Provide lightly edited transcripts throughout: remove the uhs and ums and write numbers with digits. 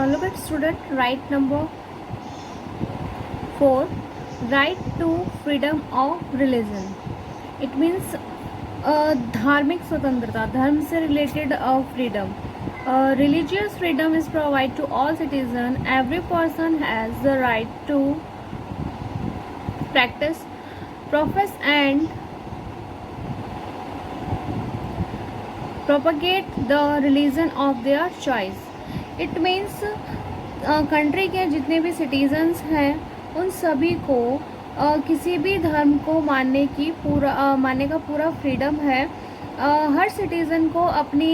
Look at student, right number 4, right to freedom of religion. It means धार्मिक स्वतंत्रता, धर्म से related freedom. Religious freedom is provided to all citizens. Every person has the right to practice, profess and propagate the religion of their choice. It means country के जितने भी citizens हैं उन सभी को किसी भी धर्म को मानने का पूरा फ्रीडम है. हर सिटीज़न को अपनी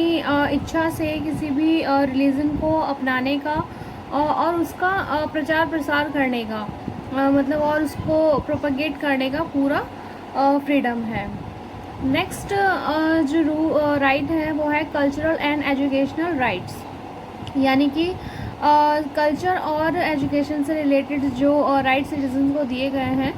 इच्छा से किसी भी रिलीजन को अपनाने का और उसका प्रचार प्रसार करने का मतलब और उसको प्रोपगेट करने का पूरा फ्रीडम है. नेक्स्ट जो राइट है वो है कल्चरल एंड एजुकेशनल राइट्स, यानी कि कल्चर और एजुकेशन से रिलेटेड जो राइट सिटीजन को दिए गए हैं.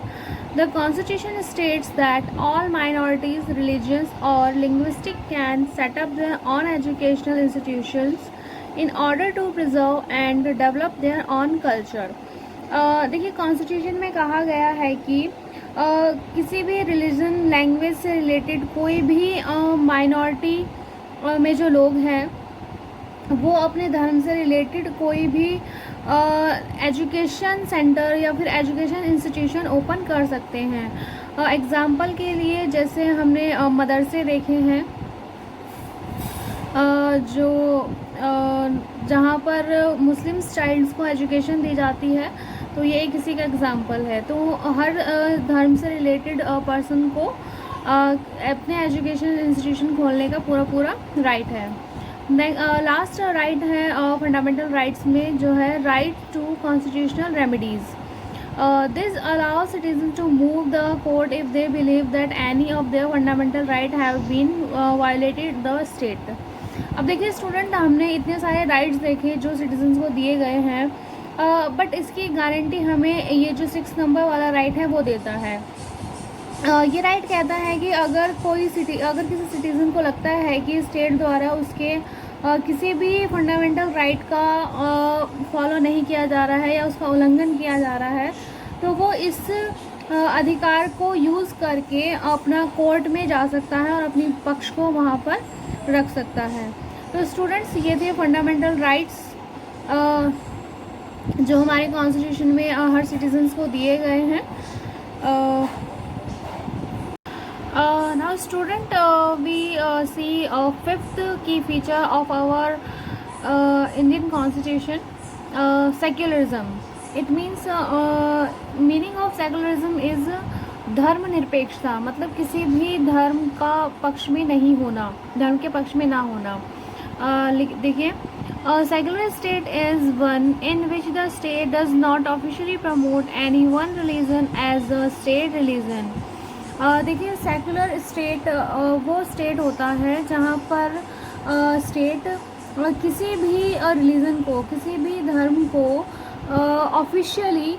The constitution states that all minorities, religious और linguistic can set up their own educational institutions in order to preserve and develop their own culture. देखिए कॉन्स्टिट्यूशन में कहा गया है कि किसी भी रिलीजन, लैंग्वेज से रिलेटेड कोई भी माइनॉरिटी में जो लोग हैं वो अपने धर्म से रिलेटेड कोई भी एजुकेशन सेंटर या फिर एजुकेशन इंस्टीट्यूशन ओपन कर सकते हैं. एग्ज़ाम्पल के लिए जैसे हमने मदरसे देखे हैं जो जहाँ पर मुस्लिम चाइल्ड्स को एजुकेशन दी जाती है, तो ये किसी का एग्ज़ाम्पल है. तो हर धर्म से रिलेटेड पर्सन को अपने एजुकेशन इंस्टीट्यूशन खोलने का पूरा राइट है. लास्ट राइट है फंडामेंटल राइट्स में जो है right to constitutional remedies. This allow citizen to move the court if they believe that any of their fundamental right have been violated the state. अब देखिए स्टूडेंट, हमने इतने सारे राइट्स देखे जो सिटीजन्स को दिए गए हैं, बट इसकी गारंटी हमें ये जो 6 नंबर वाला राइट है वो देता है. ये राइट कहता है कि अगर किसी सिटीज़न को लगता है कि स्टेट द्वारा उसके किसी भी फंडामेंटल राइट का फॉलो नहीं किया जा रहा है या उसका उल्लंघन किया जा रहा है, तो वो इस अधिकार को यूज़ करके अपना कोर्ट में जा सकता है और अपनी पक्ष को वहाँ पर रख सकता है. तो स्टूडेंट्स, ये थे फंडामेंटल राइट्स जो हमारे कॉन्स्टिट्यूशन में हर सिटीजन्स को दिए गए हैं. Now student, we see a fifth key feature of our Indian constitution, secularism. It means meaning of secularism is धर्मनिरपेक्षता, मतलब किसी भी धर्म का पक्ष में नहीं होना, धर्म के पक्ष में ना होना. देखिए secular state is one in which the state does not officially promote any one religion as a state religion. देखिए सेकुलर स्टेट वो स्टेट होता है जहाँ पर स्टेट किसी भी रिलीजन को, किसी भी धर्म को ऑफिशियली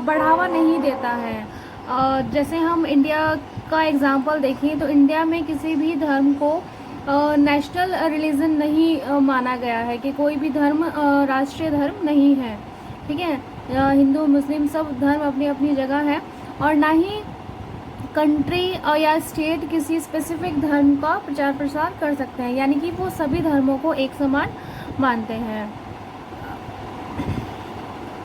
बढ़ावा नहीं देता है. जैसे हम इंडिया का एग्जांपल देखें तो इंडिया में किसी भी धर्म को नेशनल रिलीजन नहीं माना गया है, कि कोई भी धर्म राष्ट्रीय धर्म नहीं है. ठीक है, हिंदू मुस्लिम सब धर्म अपनी अपनी जगह है, और ना ही कंट्री या स्टेट किसी स्पेसिफिक धर्म का प्रचार प्रसार कर सकते हैं, यानी कि वो सभी धर्मों को एक समान मानते हैं.